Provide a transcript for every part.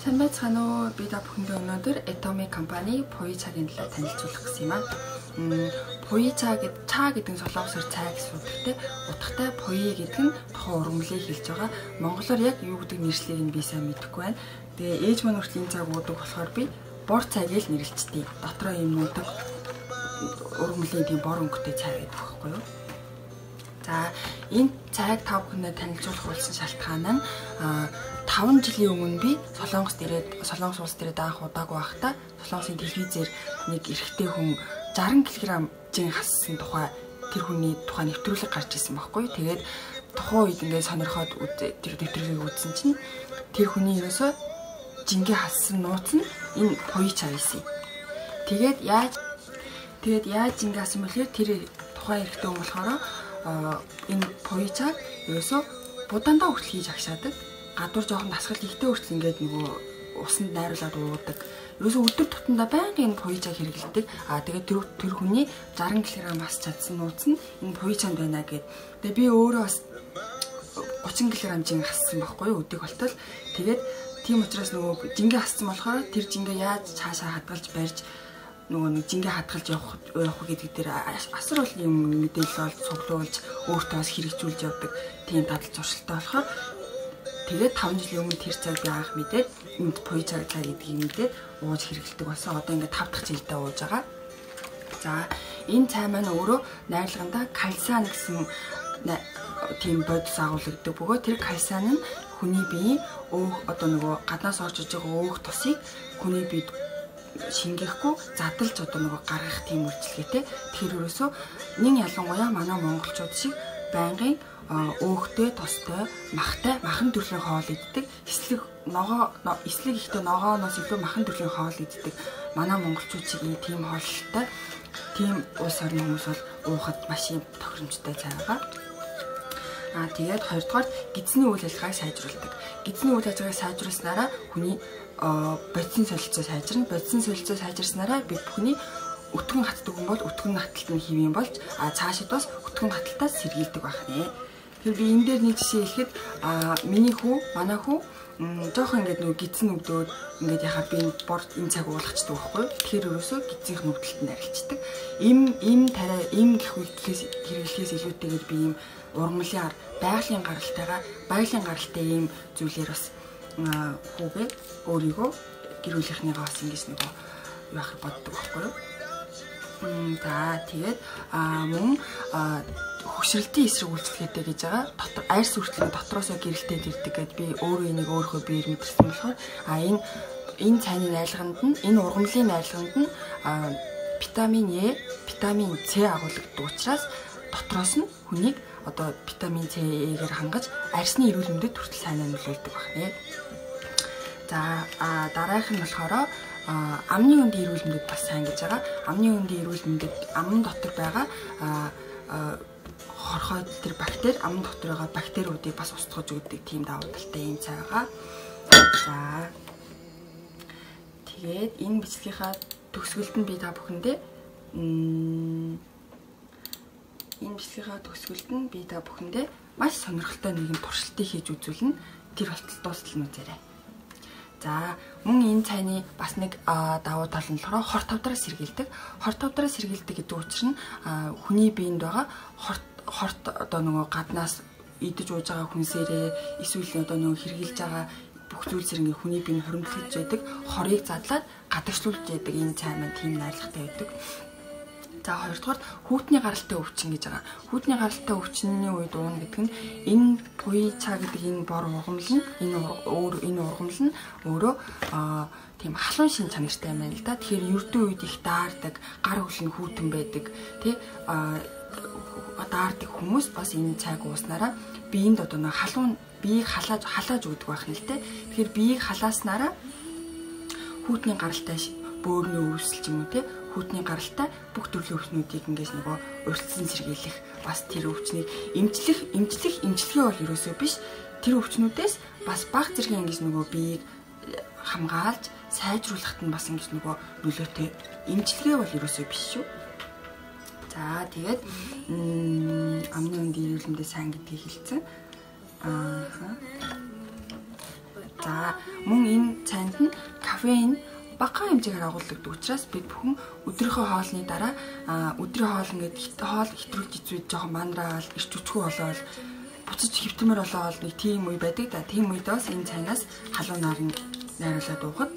Сайн байцгаана уу? Би та бүхэндээ өнөөдөр Atomy компани Poi цагийн талаар танилцуулах гэсэн юм аа. Poi цаа гэдэг нь солонгосоор цай гэсэн үгтэй. Утгатай Poi гэдэг нь тухайн ургамлыг хэлж байгаа. Монголоор яг юу гэдэг нэршлиг нь би сайн мэдэхгүй байна. Тэгээ ээж маань хүртэл энэ цаг уудаг болохоор би бор цай гэж нэрлэлцдэг. Дотроо юм нуудаг ургамлын тийм бор өнгөтэй цай байдаг байхгүй юу? За энэ цайг та бүхэндээ танилцуулах болсон шалтгаан нь 5 жилийн өмнө би Солонгос улс дээрээ анх удаагүй байхдаа Солонгосын телевизээр нэг эрэгтэй хүн 60 кг жин хассан тухай тэр хүний тухай нэвтрүүлэг гарч ирсэн байхгүй. Тэгээд тухайн үед ингээд сонирхоод тэр нэвтрүүлгийг үзсэн чинь тэр хүний ерөөсөө жингээ хассан нууц нь энэ Poi цай байсан. Тэгээд яаж жингээ хассан бэлээ тэр тухайн эрэгтэй хүн болохоор энэ Poi цай ерөөсөө будандаа хүртэл хийж агшаадаг. Гадуур жоохон дасгал ихтэй хүртэл ингээд нөгөө усанд найруулад уудаг. Ерөөсөө өдөр тутамдаа байнгын энэ Poi цай хэрэглэдэг. Тэгээд тэр хүний 60 кг мас чадсан нууц нь энэ Poi цайнд байна гэд. Тэгээ би өөрөө бас 30 кг жин хассан байхгүй юу өдөг болтол. Тэгээд тийм учраас нөгөө жингээ хассан болохоор тэр жингээ яаж цаашаа хадгалж барьж нөгөө нэг жингээ хадгалж явах гэдэг дээр асар олон юм мэдээлэл олж цуглуулж өөртөө бас хэрэгжүүлж явдаг тийм дадал зуршилтай болохоор тэгээд 5 жилийн өмнө тэр цаг би анх мэдээд энд Poi цай гэдгийг мэдээд ууж хэрэглэдэг болсон. Одоо ингээд 5 дахь жилдээ ууж байгаа. За энэ цай маань өөрөө найрлаганда кальсан гэсэн тийм бодис агуулдаг бөгөөд тэр кальсан нь хүний биеийн одоо нөгөө гаднаас орж иж байгаа өөх тусыг хүний биед шингээхгүй задалж одоо нөгөө гаргах тийм үйлчлэгээтэй. Тэгэхээр ерөөсөө ялангуяа манай монголчууд шиг байнгын өөхтэй, тостой, махан төрлийн хоол иддэг. Эслэг ихтэй ногооноос илүү махан төрлийн хоол иддэг. Манай монголчууд шиг тийм хооллолтой, тийм улс орны хүмүүс бол уухад маш их тохиромжтой цай байгаа. Тэгээд хоёрдугаар гидсний үйл ажиллагааг сайжруулдаг. Гидсний үйл ажиллагааг сайжруулснараа хүний бодисын солилцоо сайжирна. Бодисын солилцоо сайжирснараа бид бүхний өтгөн хатдаг хүн бол өтгөн хаталт нь хэвэн болж цаашид бас өтгөн хаталтаас сэргийлдэг байх нэ. Тэгэхээр би энэ дээр нэг жишээ хэлэхэд манай хүү жоохон ингээд нөгөө гидсэн өгдөөд ингээд яхаа би энэ цаг уулгачдаг байхгүй. Тэгэхээр ерөөсөө гидсийнх нь өвдөлтөнд арилждаг. Им хэрэглэхээс илүүтэйгээр би ийм ургамлын байгалийн гаралтай ийм зүйлээр бас хүүгээ өөрийгөө гэр бүлийнхнийгаа бас ингэж нөгөө яах боддог байхгүй юу. За тэгээд мөн хөшрөлтийн эсрэг үйлчлэгээтэй гэж байгаа. Айрс хүртэл дотроосоо гэрэлтэд ирдэг гэд би өөрөө энийг өөрөө биеэр мэдэрсэн болохоор энэ цайны найрлаганд нь энэ ургамлын найрлаганд нь витамин Е, витамин С агуулгадаг учраас дотроос нь хүнийг одоо витамин С Эгээр хангаж арьсны эрүүл мэндэд хүртэл сайн нөлөөлдөг байна. За дараагийнх нь болохоор амны өндийн эрүүл мэндэд бас сайн гэж байгаа. Амны өндийн эрүүл мэндэд амн дотор байгаа хорхой тэр бактери амн дотор байгаа бактериудыг бас устгаж өгдөг тийм давуу талтай юм цай байгаа. За тэгээд энэ бичлэгийнхаа төгсгөлд нь би та бүхэндээ маш сонирхолтой нэгэн туршилтыг хийж үзүүлнэ. Тэр болтол дуустал нь үзээрэй. За мөн энэ цайны бас нэг давуу тал нь болохоор хор тавдраа сэргийлдэг. Хор тавдраа сэргийлдэг гэдэг учир нь хүний биед байгаа хорт одоо нөгөө гаднаас идэж ууж байгаа хүнсээрээ эсвэл одоо нөгөө хэрглэж байгаа бүх зүйл зэрэг хүний биеийг хоригдлож байдаг, хорыг задлаад гадагшлуулж байдаг энэ цай маань тийм найрлагатай байдаг. За хоёрдугаар хүүтний гаралтай өвчин гэж байгаа. Хүүтний гаралтай өвчний үед уuna гэдэг нь энэ Poi цай гэдэг энэ бор ургамал нь энэ ургамал нь өөрөө тийм халуун шин чанартай юм байна л да. Тэгэхээр ердөө үед их даардаг, гар хөлн хүүтэн байдаг, даардаг хүмүүс бас энэ цайг ууснараа биеинд одоо нэг биеийг халааж өгдөг байх нь л те. Тэгэхээр биеийг халааснараа хүүтний гаралтай бөөрийн өвсөл ч юм уу те хүүтний гаралтай бүх төрлийн өвчнүүдийг ингэж нөгөө урьдчилан сэргийлэх бас тэр өвчнийг эмчлэгээ бол ерөөсөө биш. Тэр өвчнүүдээс бас бага зэргийн ингэж нөгөө биеийг хамгаалж сайжруулахад нь бас ингэж нөгөө нөлөөтэй эмчилгээ бол ерөөсөө биш шүү. За тэгээд амны өндийн эрүүл мэндийн сайн гэдгийг хэлсэн. За мөн энэ цайнд нь кофеин бага хэмжээгээр агуулдаг учраас бид бүхэн өдрийнхөө хоолны дараа өдрийн хоол ингээд хоол хэтрүүлж изүйд жоохон манраал ирч үчгүй болоод буцаж хэвтэмэр болоод нэг тийм үе байдаг да. Тийм үед бас энэ цайнаас халуун нарыг найруулад уухад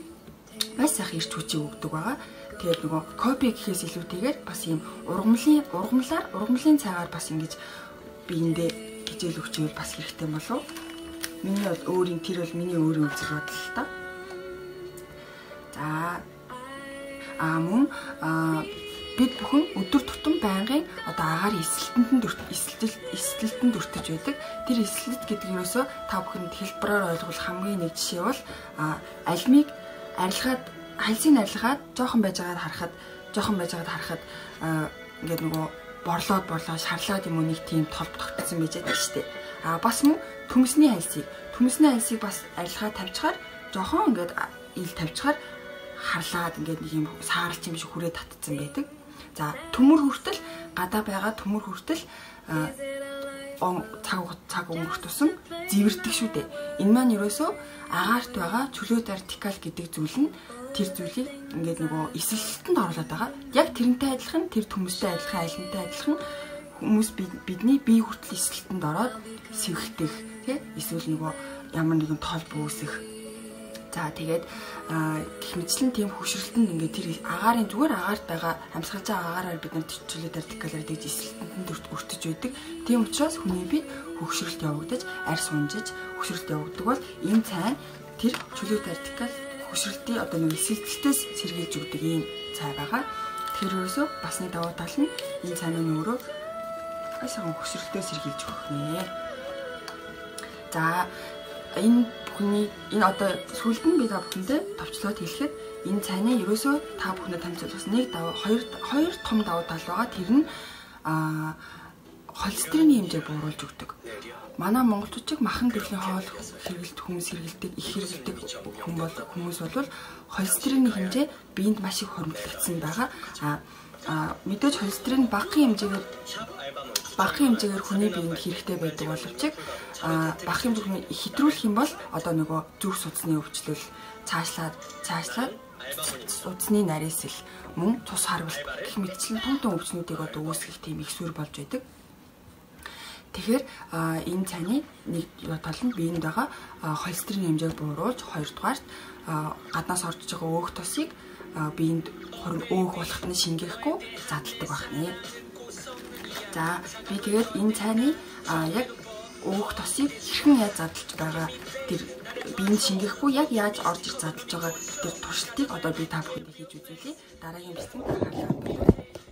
бас сайхан ирч хүчийг өгдөг байгаа. Тэгээд нөгөө кофе гэхээс илүүтэйгээр бас ийм ургамлын цагаар бас ингэж биендээ хичээл өгчөөл бас хэрэгтэй болов. Миний бол өөрийн тэр бол миний өөрийн үзэл бодол л та. За мөн бид бүхэн өдөр тутам байнгын одоо агаар эсэлтэлтэнд өртөж байдаг. Тэр эсэлт гэдэг нь ерөөсөө та бүхэнд хэлбэрээр ойлгох хамгийн нэг жишээ бол алимыг арилгаад хальсыг арилгаад жоохон байжгаад харахад ингээд нөгөө борлоод шарлаад юм уу нэг тийм толб тогтсон байж байгаа шүү дээ. Бас мөн төмсний хальсыг бас арилгаад тавьчихаар жоохон ингээд ил тавьчихаар харлаад ингээд нэг юм сааралч юм шиг хүрээ татцсан байдаг. За төмөр хүртэл гадаа байгаа төмөр хүртэл цаг өнгөрөх тусам зэвэрдэг шүү дээ. Энэ маань ерөөсөө агаарт байгаа чөлөөт артикал гэдэг зүйл нь тэр зүйлийг ингээд нөгөө эсэлтэнд оруулаад байгаа. Яг тэрнтэй адилхан тэр төмөстэй адилхан айлантай адилхан хүмүүс бидний бие хүртэл эсэлтэнд ороод сэвхдэг тий эсвэл нөгөө ямар нэгэн тоол бөөсөх. За тэгээд гэх мэтчлэн тийм хөшрөлтөнд ингээд тэр агаарын зүгээр агаарт байгаа амьсгалж байгаа агаараар бид нар чөлөөт артикалаар дэж эсэлтэнд өртөж байдаг. Тийм учраас хүний бие хөшрөлт явагдаж арьс унжиж хөшрөлт явагддаг бол энэ цайн тэр чөлөөт артикал хөшрөлтийн одоо нэг эсэлтэлтээс сэргийлж өгдөг ийм цай байгаа. Тэр ерөөсөө басны давуу тал нь энэ цайны өөрөө сайхан хөшрөлтөө сэргийлж өгөх нэ. За энэ одоо сүлд нь би та бүхэндээ товчлоод хэлэхэд энэ цайны ерөөсөө та бүхэнд танилцуулсан хоёр том давуу тал байгаа. Тэр нь холестерины хэмжээг бууруулж өгдөг. Манай монголчууд махан төрлийн хоол хэрэглэдэг их хэрэглэдэг хүмүүс бол холестерины хэмжээ биед маш их хоригдсон байгаа. Мэдээж холестерин багахан хэмжээгээр хүний биед хэрэгтэй байдаг боловч бага хэмжээгээр хэтрүүлэх юм бол одоо нөгөө зүрх судасны өвчлөл цаашлаад судасны нарийсэл мөн цус харгалт гэх мэтчлэн том өвчнүүдийг одоо үүсгэх тийм их суурь болж байдаг. Тэгэхээр энэ цайны нэг тал нь биеинд байгаа холестерин хэмжээг бууруулж, хоёрдугаарт гаднаас орж байгаа өөх тосыг биеинд өөх болохт нь шингээхгүй задалдаг байна. За би тэгээд энэ цайны яг өөх тосыг хэрхэн яаж задалж байгаа тэр биеинд шингээхгүй яг яаж орж ирж задалж байгаа тэр туршилтыг одоо би та бүхэнд хийж үзүүлье. Дараагийн хэсэгт анхаарлаа хандуулъя.